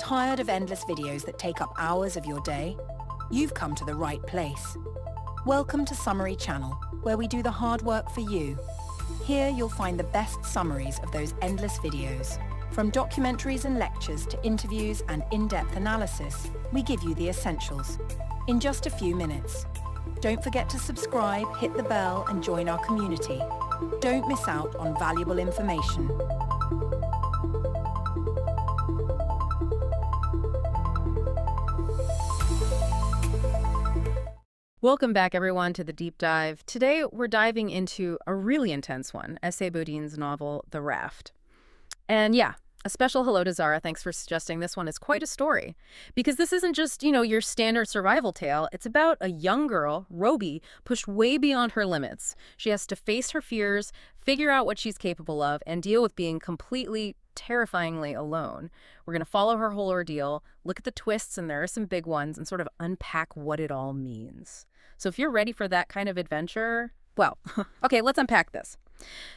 Tired of endless videos that take up hours of your day? You've come to the right place. Welcome to Summary Channel, where we do the hard work for you. Here you'll find the best summaries of those endless videos. From documentaries and lectures to interviews and in-depth analysis, we give you the essentials in just a few minutes. Don't forget to subscribe, hit the bell, and join our community. Don't miss out on valuable information. Welcome back, everyone, to the Deep Dive. Today, we're diving into a really intense one, S.A. Bodeen's novel, The Raft. And yeah, a special hello to Zara. Thanks for suggesting this one. Is quite a story. Because this isn't just, your standard survival tale. It's about a young girl, Robie, pushed way beyond her limits. She has to face her fears, figure out what she's capable of, and deal with being completely, terrifyingly alone. We're going to follow her whole ordeal, look at the twists, and there are some big ones, and sort of unpack what it all means. So if you're ready for that kind of adventure, well, okay, let's unpack this.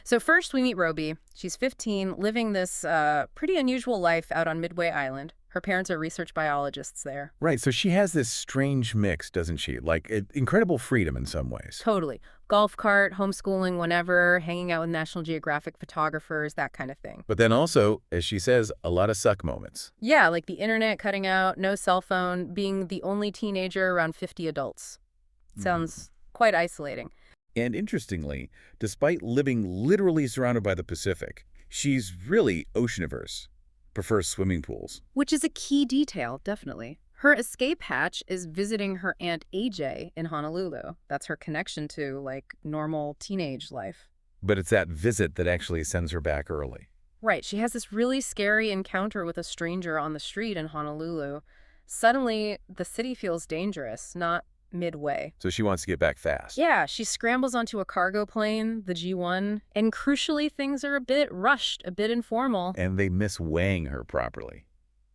So first we meet Robie. She's 15, living this pretty unusual life out on Midway Island. Her parents are research biologists there. Right, so she has this strange mix, doesn't she? Like, incredible freedom in some ways. Totally. Golf cart, homeschooling whenever, hanging out with National Geographic photographers, that kind of thing. But then also, as she says, a lot of suck moments. Yeah, like the internet cutting out, no cell phone, being the only teenager around 50 adults. Sounds quite isolating. And interestingly, despite living literally surrounded by the Pacific, she's really oceaniverse, prefers swimming pools. Which is a key detail, definitely. Her escape hatch is visiting her Aunt AJ in Honolulu. That's her connection to, normal teenage life. But it's that visit that actually sends her back early. Right. She has this really scary encounter with a stranger on the street in Honolulu. Suddenly, the city feels dangerous, not Midway. So she wants to get back fast. Yeah, she scrambles onto a cargo plane, the G1, and crucially, things are a bit rushed, a bit informal. And they miss weighing her properly,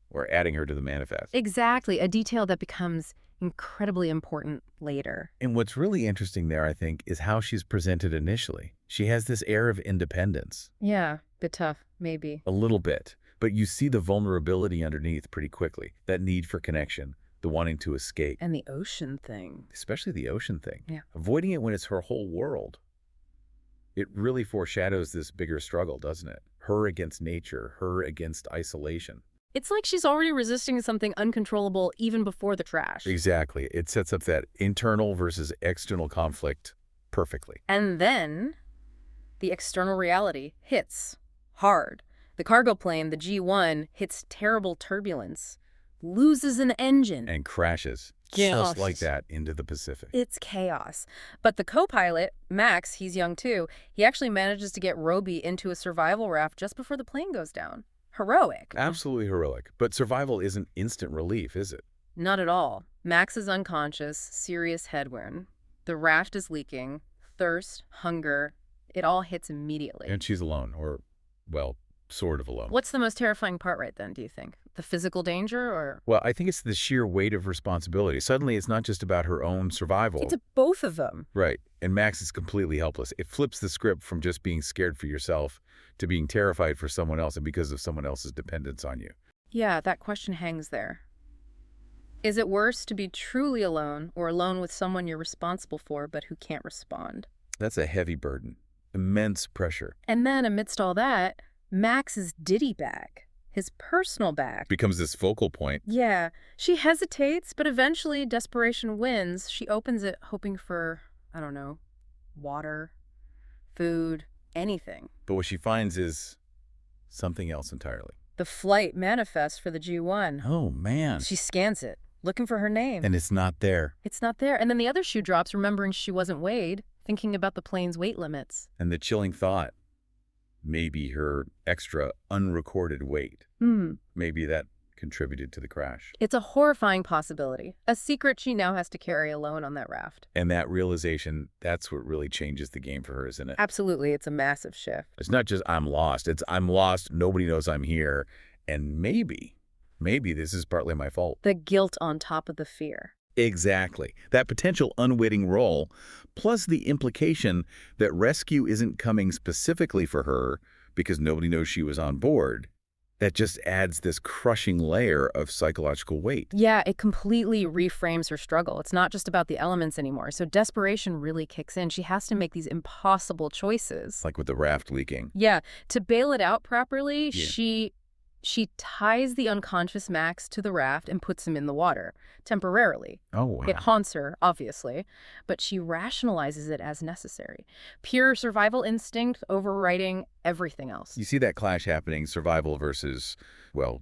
or adding her to the manifest. Exactly, a detail that becomes incredibly important later. And what's really interesting there, I think, is how she's presented initially. She has this air of independence. Yeah, bit tough, maybe. A little bit. But you see the vulnerability underneath pretty quickly, that need for connection. The wanting to escape. And the ocean thing. Especially the ocean thing. Yeah. Avoiding it when it's her whole world. It really foreshadows this bigger struggle, doesn't it? Her against nature, her against isolation. It's like she's already resisting something uncontrollable even before the crash. Exactly. It sets up that internal versus external conflict perfectly. And then the external reality hits hard. The cargo plane, the G1, hits terrible turbulence. Loses an engine. And crashes, Chaos. just like that, into the Pacific. It's chaos. But the co-pilot, Max, he's young too, he actually manages to get Robie into a survival raft just before the plane goes down. Heroic. Absolutely heroic. But survival isn't instant relief, is it? Not at all. Max is unconscious, serious head wound. The raft is leaking. Thirst, hunger, it all hits immediately. And she's alone, or, well, sort of alone. What's the most terrifying part right then, do you think? The physical danger or? Well, I think it's the sheer weight of responsibility. Suddenly, it's not just about her own survival. It's both of them. Right. And Max is completely helpless. It flips the script from just being scared for yourself to being terrified for someone else and because of someone else's dependence on you. Yeah, that question hangs there. Is it worse to be truly alone or alone with someone you're responsible for but who can't respond? That's a heavy burden. Immense pressure. And then amidst all that, Max's ditty bag. His personal bag. Becomes this focal point. Yeah. She hesitates, but eventually desperation wins. She opens it hoping for, I don't know, water, food, anything. But what she finds is something else entirely. The flight manifest for the G1. Oh, man. She scans it, looking for her name. And it's not there. It's not there. And then the other shoe drops, remembering she wasn't weighed, thinking about the plane's weight limits. And the chilling thought. Maybe her extra unrecorded weight. Maybe that contributed to the crash. It's a horrifying possibility. A secret she now has to carry alone on that raft. And that realization, that's what really changes the game for her, isn't it? Absolutely. It's a massive shift. It's not just I'm lost. It's I'm lost. Nobody knows I'm here. And maybe this is partly my fault. The guilt on top of the fear. Exactly. That potential unwitting role, plus the implication that rescue isn't coming specifically for her because nobody knows she was on board. That just adds this crushing layer of psychological weight. Yeah, it completely reframes her struggle. It's not just about the elements anymore. So desperation really kicks in. She has to make these impossible choices. Like with the raft leaking. Yeah, to bail it out properly, Yeah. she ties the unconscious Max to the raft and puts him in the water, temporarily. Oh, wow. It haunts her, obviously, but she rationalizes it as necessary. Pure survival instinct overriding everything else. You see that clash happening, survival versus, well,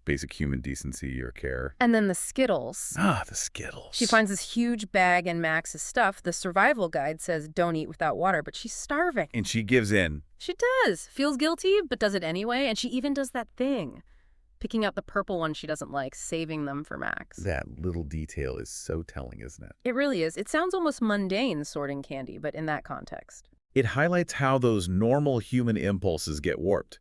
basic human decency or care. And then the Skittles. Ah, the Skittles. She finds this huge bag in Max's stuff. The survival guide says don't eat without water, but she's starving. And she gives in. She does. Feels guilty, but does it anyway. And she even does that thing. Picking out the purple ones she doesn't like, saving them for Max. That little detail is so telling, isn't it? It really is. It sounds almost mundane, sorting candy, but in that context. It highlights how those normal human impulses get warped.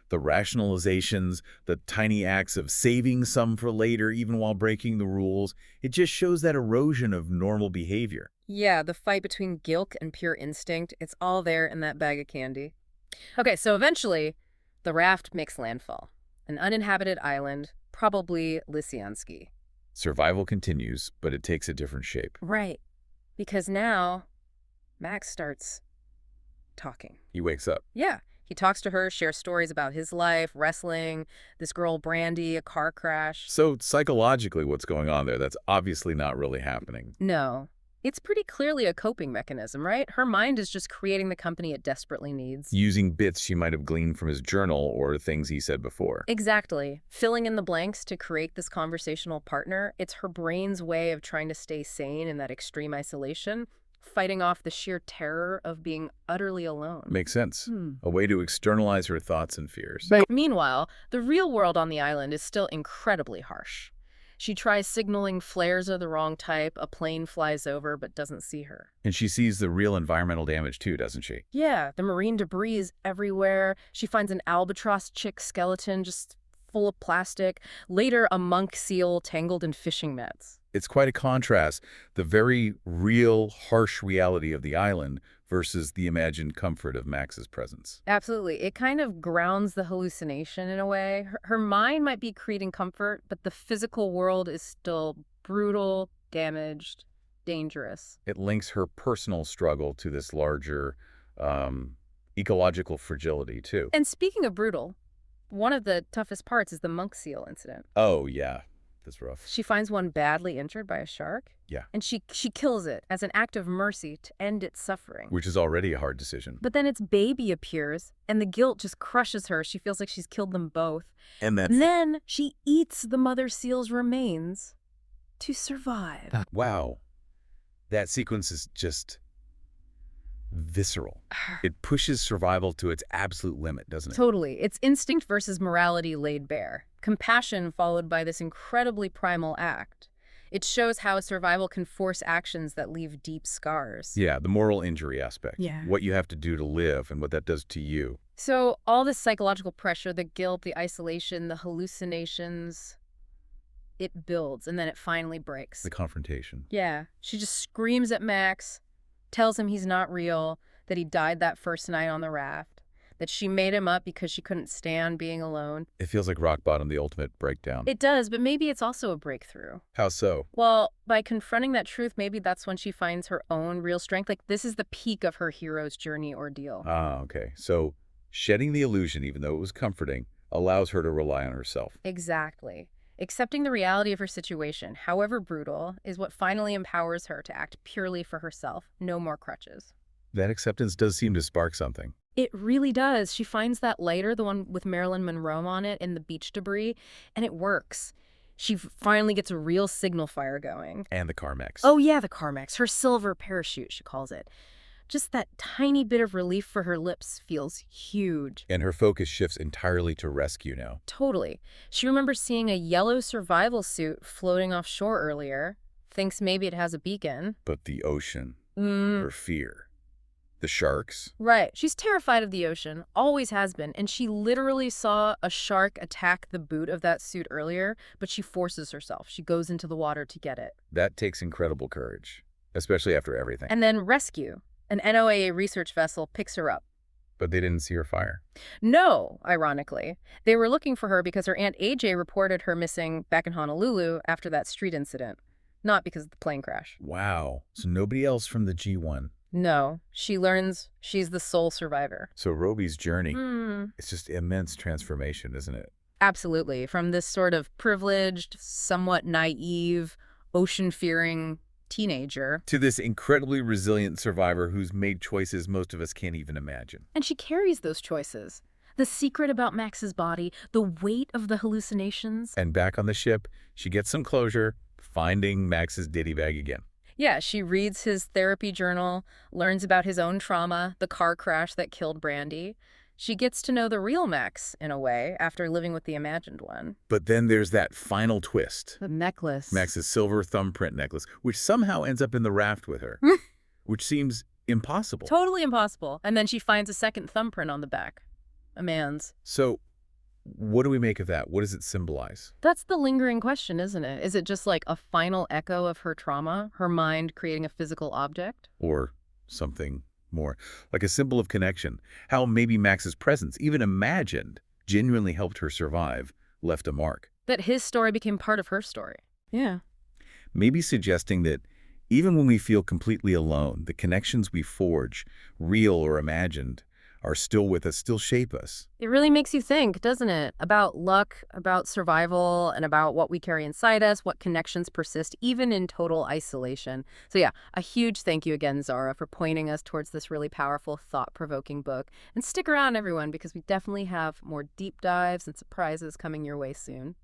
The rationalizations, the tiny acts of saving some for later, even while breaking the rules, it just shows that erosion of normal behavior. Yeah, the fight between guilt and pure instinct, it's all there in that bag of candy. Okay, so eventually, the raft makes landfall. An uninhabited island, probably Lysianski. Survival continues, but it takes a different shape. Right, because now Max starts talking. He wakes up. Yeah, he talks to her, shares stories about his life, wrestling, this girl Brandy, a car crash. So psychologically, what's going on there? That's obviously not really happening. No. It's pretty clearly a coping mechanism, right? Her mind is just creating the company it desperately needs. Using bits she might have gleaned from his journal or things he said before. Exactly. Filling in the blanks to create this conversational partner, it's her brain's way of trying to stay sane in that extreme isolation, fighting off the sheer terror of being utterly alone. Makes sense. A way to externalize her thoughts and fears. Meanwhile, the real world on the island is still incredibly harsh. She tries signaling flares are the wrong type, a plane flies over but doesn't see her. And she sees the real environmental damage too, doesn't she? Yeah, the marine debris is everywhere. She finds an albatross chick skeleton just full of plastic. Later, a monk seal tangled in fishing nets. It's quite a contrast, the very real, harsh reality of the island versus the imagined comfort of Max's presence. Absolutely. It kind of grounds the hallucination in a way. Her mind might be creating comfort, but the physical world is still brutal, damaged, dangerous. It links her personal struggle to this larger ecological fragility, too. And speaking of brutal, one of the toughest parts is the monk seal incident. Oh, yeah. That's rough. She finds one badly injured by a shark. Yeah. And she kills it as an act of mercy to end its suffering. Which is already a hard decision. But then its baby appears, and the guilt just crushes her. She feels like she's killed them both. And then she eats the mother seal's remains to survive. Wow. That sequence is just visceral. It pushes survival to its absolute limit, doesn't it? Totally. It's instinct versus morality laid bare. Compassion followed by this incredibly primal act. It shows how survival can force actions that leave deep scars. Yeah, the moral injury aspect. Yeah. What you have to do to live and what that does to you. So all this psychological pressure, the guilt, the isolation, the hallucinations, it builds and then it finally breaks. The confrontation. Yeah. She just screams at Max, tells him he's not real, that he died that first night on the raft, that she made him up because she couldn't stand being alone. It feels like rock bottom, the ultimate breakdown. It does, but maybe it's also a breakthrough. How so? Well, by confronting that truth, maybe that's when she finds her own real strength. Like, this is the peak of her hero's journey ordeal. Ah, okay. So shedding the illusion, even though it was comforting, allows her to rely on herself. Exactly. Accepting the reality of her situation, however brutal, is what finally empowers her to act purely for herself. No more crutches. That acceptance does seem to spark something. It really does. She finds that lighter, the one with Marilyn Monroe on it, in the beach debris, and it works. She finally gets a real signal fire going. And the Carmex. Oh yeah, the Carmex. Her silver parachute, she calls it. Just that tiny bit of relief for her lips feels huge. And her focus shifts entirely to rescue now. Totally. She remembers seeing a yellow survival suit floating offshore earlier, thinks maybe it has a beacon. But the ocean, her fear, the sharks. Right. She's terrified of the ocean, always has been, and she literally saw a shark attack the boot of that suit earlier, but she forces herself. She goes into the water to get it. That takes incredible courage, especially after everything. And then rescue. An NOAA research vessel picks her up. But they didn't see her fire. No, ironically. They were looking for her because her Aunt AJ reported her missing back in Honolulu after that street incident, not because of the plane crash. Wow. So nobody else from the G1. No, she learns she's the sole survivor. So Robie's journey, it's just immense transformation, isn't it? Absolutely. From this sort of privileged, somewhat naive, ocean-fearing teenager. To this incredibly resilient survivor who's made choices most of us can't even imagine. And she carries those choices. The secret about Max's body, the weight of the hallucinations. And back on the ship, she gets some closure, finding Max's ditty bag again. Yeah, she reads his therapy journal, learns about his own trauma, the car crash that killed Brandy. She gets to know the real Max, in a way, after living with the imagined one. But then there's that final twist. The necklace. Max's silver thumbprint necklace, which somehow ends up in the raft with her, which seems impossible. Totally impossible. And then she finds a second thumbprint on the back. A man's. So what do we make of that? What does it symbolize? That's the lingering question, isn't it? Is it just like a final echo of her trauma, her mind creating a physical object? Or something more, like a symbol of connection. How maybe Max's presence, even imagined, genuinely helped her survive, left a mark. That his story became part of her story. Yeah. Maybe suggesting that even when we feel completely alone, the connections we forge, real or imagined, are still with us, still shape us. It really makes you think, doesn't it? About luck, about survival, and about what we carry inside us, what connections persist, even in total isolation. So yeah, a huge thank you again, Zara, for pointing us towards this really powerful, thought-provoking book. And stick around, everyone, because we definitely have more deep dives and surprises coming your way soon.